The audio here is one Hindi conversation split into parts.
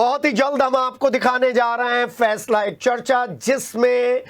बहुत ही जल्द हम आपको दिखाने जा रहे हैं फैसला एक चर्चा, जिसमें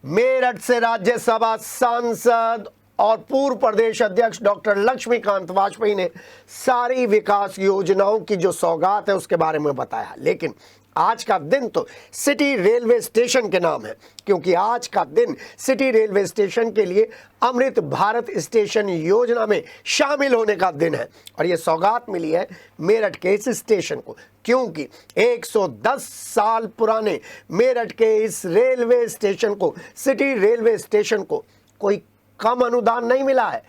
मेरठ से राज्यसभा सांसद और पूर्व प्रदेश अध्यक्ष डॉक्टर लक्ष्मीकांत वाजपेयी ने सारी विकास योजनाओं की जो सौगात है उसके बारे में बताया। लेकिन आज का दिन तो सिटी रेलवे स्टेशन के नाम है, क्योंकि आज का दिन सिटी रेलवे स्टेशन के लिए अमृत भारत स्टेशन योजना में शामिल होने का दिन है। और ये सौगात मिली है मेरठ के इस स्टेशन को, क्योंकि 110 साल पुराने मेरठ के इस रेलवे स्टेशन को, सिटी रेलवे स्टेशन को कोई कम अनुदान नहीं मिला है।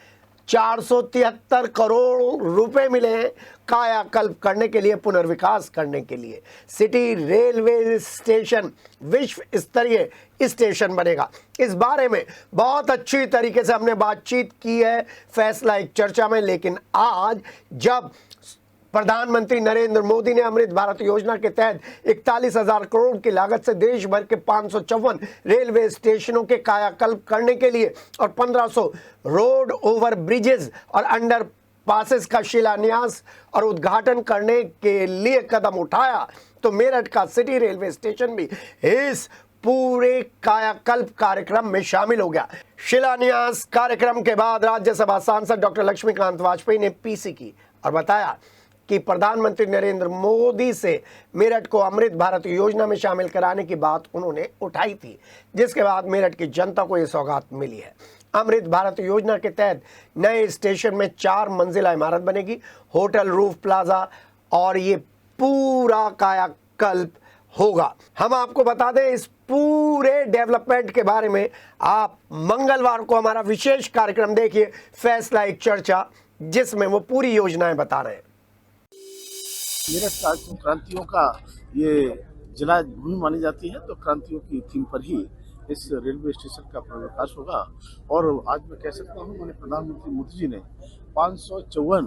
473 करोड़ रुपए मिले हैं कायाकल्प करने के लिए, पुनर्विकास करने के लिए। सिटी रेलवे स्टेशन विश्व स्तरीय स्टेशन बनेगा। इस बारे में बहुत अच्छी तरीके से हमने बातचीत की है फैसला एक चर्चा में। लेकिन आज जब प्रधानमंत्री नरेंद्र मोदी ने अमृत भारत योजना के तहत 41,000 करोड़ की लागत से देश भर के 554 रेलवे स्टेशनों के कायाकल्प करने के लिए और 1500 रोड ओवर ब्रिजेस और अंडर पासेस का शिलान्यास और उद्घाटन करने के लिए कदम उठाया, तो मेरठ का सिटी रेलवे स्टेशन भी इस पूरे कायाकल्प कार्यक्रम में शामिल हो गया। शिलान्यास कार्यक्रम के बाद राज्यसभा सांसद डॉक्टर लक्ष्मीकांत वाजपेयी ने पीसी की और बताया कि प्रधानमंत्री नरेंद्र मोदी से मेरठ को अमृत भारत योजना में शामिल कराने की बात उन्होंने उठाई थी, जिसके बाद मेरठ की जनता को यह सौगात मिली है। अमृत भारत योजना के तहत नए स्टेशन में 4 मंजिला इमारत बनेगी, होटल, रूफ प्लाजा, और ये पूरा कायाकल्प होगा। हम आपको बता दें इस पूरे डेवलपमेंट के बारे में आप मंगलवार को हमारा विशेष कार्यक्रम देखिए, फैसला एक चर्चा, जिसमें वो पूरी योजनाएं बता रहे हैं। मेरठ क्रांतियों का ये जिला भूमि मानी जाती है, तो क्रांतियों की थीम पर ही इस रेलवे स्टेशन का पुनर्विकास होगा। और आज मैं कह सकता हूँ, माननीय प्रधानमंत्री मोदी जी ने 554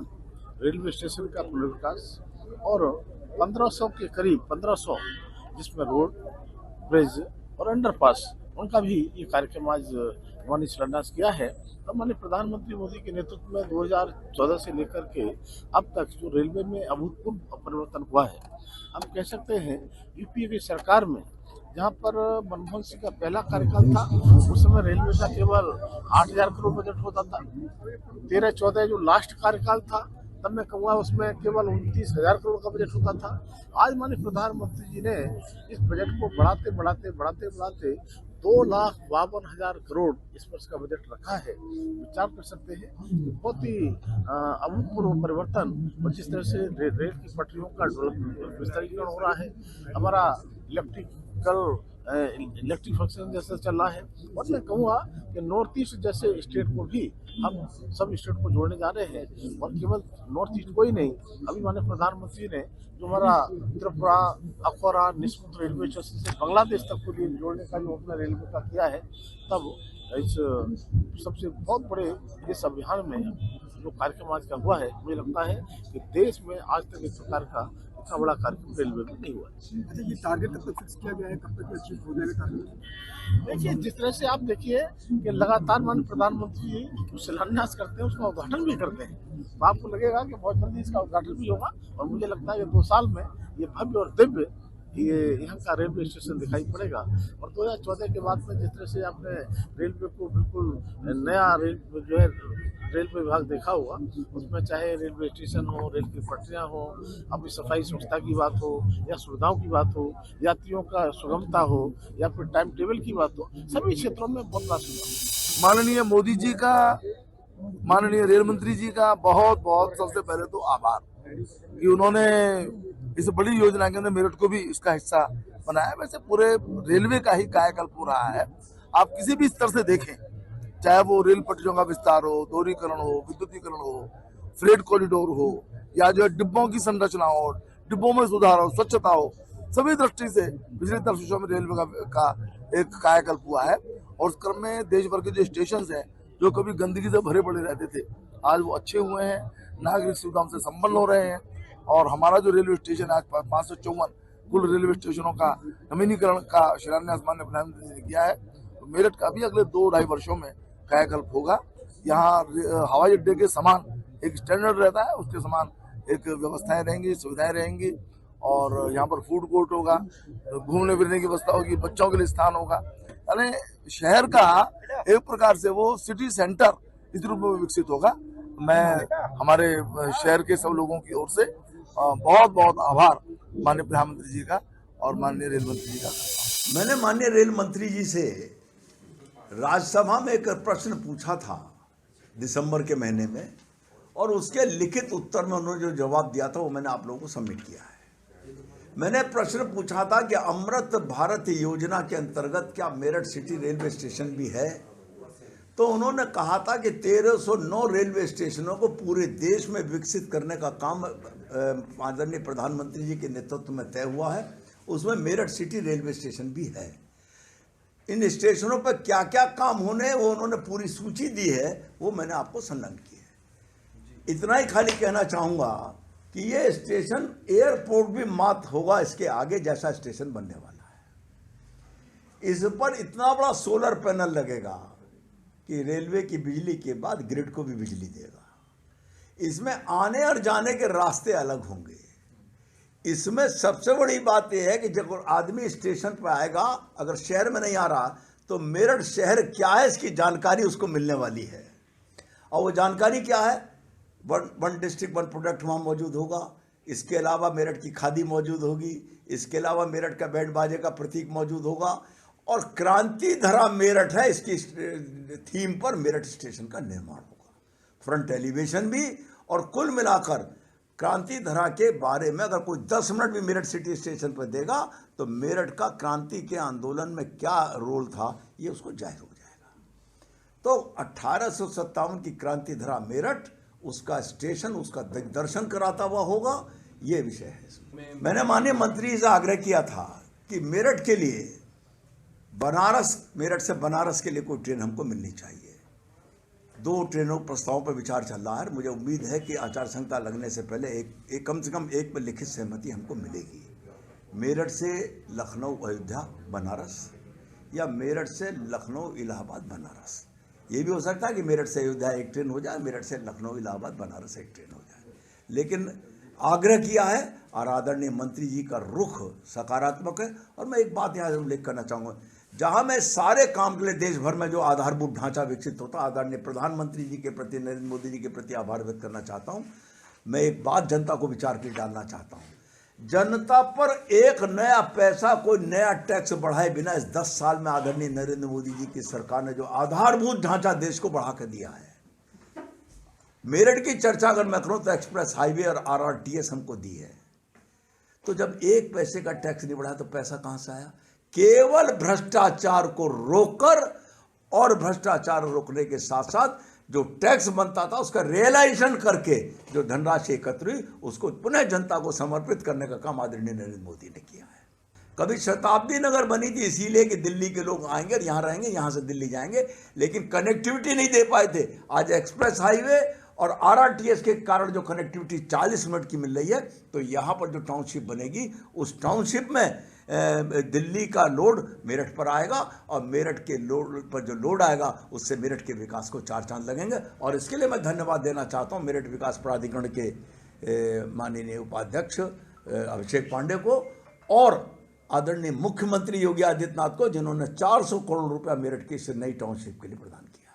रेलवे स्टेशन का पुनर्विकास और 1500 के करीब 1500 जिसमें रोड, ब्रिज और अंडरपास, उनका भी ये कार्यक्रम आज माननीय शिलान्यास किया है। अब माननीय प्रधानमंत्री मोदी के नेतृत्व में 2014 से लेकर के अब तक जो रेलवे में अभूतपूर्व परिवर्तन हुआ है। हम कह सकते हैं यूपीए की सरकार में, जहां पर मनमोहन सिंह का पहला कार्यकाल था, उस समय रेलवे का केवल 8,000 करोड़ बजट होता था। 13-14 जो लास्ट कार्यकाल था, तब मैं कहूँगा उसमें केवल 29,000 करोड़ का बजट होता था। आज माननीय प्रधानमंत्री जी ने इस बजट को बढ़ाते 2,52,000 करोड़ इस वर्ष का बजट रखा है। विचार कर सकते हैं, बहुत ही अभूतपूर्व परिवर्तन। और जिस तरह से रेल की पटरियों का विस्तारीकरण हो रहा है, हमारा इलेक्ट्रिफिकेशन जैसा चल रहा है। और मैं कहूँगा कि नॉर्थ ईस्ट जैसे स्टेट को भी हम सब स्टेट को जोड़ने जा रहे हैं। और केवल नॉर्थ ईस्ट को ही नहीं, अभी माननीय प्रधानमंत्री ने जो हमारा त्रिपुरा, अखौरा, निस्मुत रेलवे स्टेशन से बांग्लादेश तक को जोड़ने का जो अपना रेलवे का किया है, तब इस सबसे बहुत बड़े इस अभियान में जो कार्यक्रम आज का हुआ है, मुझे लगता है कि देश में आज तक इस प्रकार का इतना बड़ा कार्यक्रम रेलवे में नहीं हुआ। अच्छा, ये टारगेट कब तक फिक्स किया गया है, कब तक अचीव हो जाएगा टारगेट? देखिए, जिस तरह से आप देखिए कि लगातार माननीय प्रधानमंत्री जो शिलान्यास करते हैं उसका उद्घाटन भी करते हैं, तो आपको लगेगा कि बहुत जल्दी इसका उद्घाटन भी होगा। और मुझे लगता है कि 2 साल में ये भव्य और दिव्य ये यहाँ का रेलवे स्टेशन दिखाई पड़ेगा। और 2014 के बाद में जिस तरह से आपने रेलवे को बिल्कुल नया रेलवे विभाग देखा हुआ, उसमें चाहे रेलवे स्टेशन हो, रेल की पटरियाँ हो, अपनी सफाई स्वच्छता की बात हो, या सुविधाओं की बात हो, यात्रियों का सुगमता हो, या फिर टाइम टेबल की बात हो, सभी क्षेत्रों में बहुत बड़ा सुधार। माननीय मोदी जी का, माननीय रेल मंत्री जी का बहुत बहुत सबसे पहले तो आभार कि उन्होंने इस बड़ी योजना के अंदर मेरठ को भी इसका हिस्सा बनाया। वैसे पूरे रेलवे का ही कायाकल्प हो रहा है। आप किसी भी स्तर से देखें, चाहे वो रेल पटरियों का विस्तार हो, दोहरीकरण हो, विद्युतीकरण हो, फ्रेट कॉरिडोर हो, या जो डिब्बों की संरचना हो, डिब्बों में सुधार हो, स्वच्छता हो, सभी दृष्टि से पिछले 10 वर्षों में रेलवे का एक कायाकल्प हुआ है। और उस क्रम में देश भर के जो स्टेशन हैं, जो कभी गंदगी से भरे पड़े रहते थे, आज वो अच्छे हुए हैं, नागरिक सुविधाओं से संपन्न हो रहे हैं। और हमारा जो रेलवे स्टेशन आज 554 कुल रेलवे स्टेशनों का नवीनीकरण का शिलान्यास माननीय प्रधानमंत्री जी ने किया है। तो मेरठ का भी अगले 2-2.5 वर्षों में कायाकल्प होगा। यहाँ हवाई अड्डे के समान एक स्टैंडर्ड रहता है, उसके समान एक व्यवस्थाएं रहेंगी, सुविधाएं रहेंगी। और यहाँ पर फूड कोर्ट होगा, घूमने फिरने की व्यवस्था होगी, बच्चों के लिए स्थान होगा। यानी शहर का एक प्रकार से वो सिटी सेंटर इस रूप में विकसित होगा। मैं हमारे शहर के सब लोगों की ओर से बहुत बहुत आभार माननीय प्रधानमंत्री जी का और माननीय रेल मंत्री जी का करता हूं। मैंने माननीय रेल मंत्री जी से राज्यसभा में एक प्रश्न पूछा था दिसंबर के महीने में, और उसके लिखित उत्तर में उन्होंने जो जवाब दिया था वो मैंने आप लोगों को सबमिट किया है। मैंने प्रश्न पूछा था कि अमृत भारत योजना के अंतर्गत क्या मेरठ सिटी रेलवे स्टेशन भी है, तो उन्होंने कहा था कि 1309 रेलवे स्टेशनों को पूरे देश में विकसित करने का काम आदरणीय प्रधानमंत्री जी के नेतृत्व में तय हुआ है, उसमें मेरठ सिटी रेलवे स्टेशन भी है। इन स्टेशनों पर क्या क्या काम होने वो उन्होंने पूरी सूची दी है, वो मैंने आपको संलग्न की है। इतना ही खाली कहना चाहूँगा कि ये स्टेशन एयरपोर्ट भी मात होगा इसके आगे जैसा स्टेशन बनने वाला है। इस पर इतना बड़ा सोलर पैनल लगेगा कि रेलवे की बिजली के बाद ग्रिड को भी बिजली देगा। इसमें आने और जाने के रास्ते अलग होंगे। इसमें सबसे बड़ी बात यह है कि जब आदमी स्टेशन पर आएगा, अगर शहर में नहीं आ रहा तो मेरठ शहर क्या है इसकी जानकारी उसको मिलने वाली है। और वो जानकारी क्या है, वन डिस्ट्रिक्ट वन प्रोडक्ट वहाँ मौजूद होगा। इसके अलावा मेरठ की खादी मौजूद होगी। इसके अलावा मेरठ का बैंड बाजे का प्रतीक मौजूद होगा। और क्रांति धरा मेरठ है, इसकी थीम पर मेरठ स्टेशन का निर्माण होगा। फ्रंट एलिवेशन भी, और कुल मिलाकर क्रांति धरा के बारे में अगर कोई 10 मिनट भी मेरठ सिटी स्टेशन पर देगा तो मेरठ का क्रांति के आंदोलन में क्या रोल था ये उसको जाहिर हो जाएगा। तो 1857 की क्रांति धरा मेरठ, उसका स्टेशन, उसका दिग्दर्शन कराता हुआ होगा, ये विषय है इसमें। मैंने माननीय मंत्री से आग्रह किया था कि मेरठ के लिए मेरठ से बनारस के लिए कोई ट्रेन हमको मिलनी चाहिए। 2 ट्रेनों प्रस्तावों पर विचार चल रहा है। मुझे उम्मीद है कि आचार संहिता लगने से पहले एक कम से कम एक पर लिखित सहमति हमको मिलेगी। मेरठ से लखनऊ अयोध्या बनारस, या मेरठ से लखनऊ इलाहाबाद बनारस। ये भी हो सकता है कि मेरठ से अयोध्या एक ट्रेन हो जाए, मेरठ से लखनऊ इलाहाबाद बनारस एक ट्रेन हो जाए। लेकिन आग्रह किया है और आदरणीय मंत्री जी का रुख सकारात्मक है। और मैं एक बात यहाँ उल्लेख करना चाहूँगा, जहाँ मैं सारे काम के लिए देश भर में जो आधारभूत ढांचा विकसित होता, आदरणीय प्रधानमंत्री जी के प्रति, नरेंद्र मोदी जी के प्रति आभार व्यक्त करना चाहता हूँ। मैं एक बात जनता को विचार के डालना चाहता हूँ, जनता पर एक नया पैसा, कोई नया टैक्स बढ़ाए बिना इस 10 साल में आदरणीय नरेंद्र मोदी जी की सरकार ने जो आधारभूत ढांचा देश को बढ़ा कर दिया है। मेरठ की चर्चा अगर मैं करूं तो एक्सप्रेस हाईवे और RRTS हमको दी है। तो जब 1 पैसे का टैक्स नहीं बढ़ा तो पैसा कहां से आया? केवल भ्रष्टाचार को रोककर, और भ्रष्टाचार रोकने के साथ साथ जो टैक्स बनता था उसका रियलाइजेशन करके जो धनराशि एकत्र हुई उसको पुनः जनता को समर्पित करने का काम आदरणीय नरेंद्र मोदी ने किया है। कभी शताब्दी नगर बनी थी इसीलिए कि दिल्ली के लोग आएंगे और यहाँ रहेंगे, यहाँ से दिल्ली जाएंगे, लेकिन कनेक्टिविटी नहीं दे पाए थे। आज एक्सप्रेस हाईवे और RRTS के कारण जो कनेक्टिविटी 40 मिनट की मिल रही है, तो यहाँ पर जो टाउनशिप बनेगी उस टाउनशिप में दिल्ली का लोड मेरठ पर आएगा, और मेरठ के लोड पर जो लोड आएगा उससे मेरठ के विकास को 4 चांद लगेंगे। और इसके लिए मैं धन्यवाद देना चाहता हूँ मेरठ विकास प्राधिकरण के माननीय उपाध्यक्ष अभिषेक पांडे को, और आदरणीय मुख्यमंत्री योगी आदित्यनाथ को, जिन्होंने 400 करोड़ रुपया मेरठ की इस नई टाउनशिप के लिए प्रदान किया।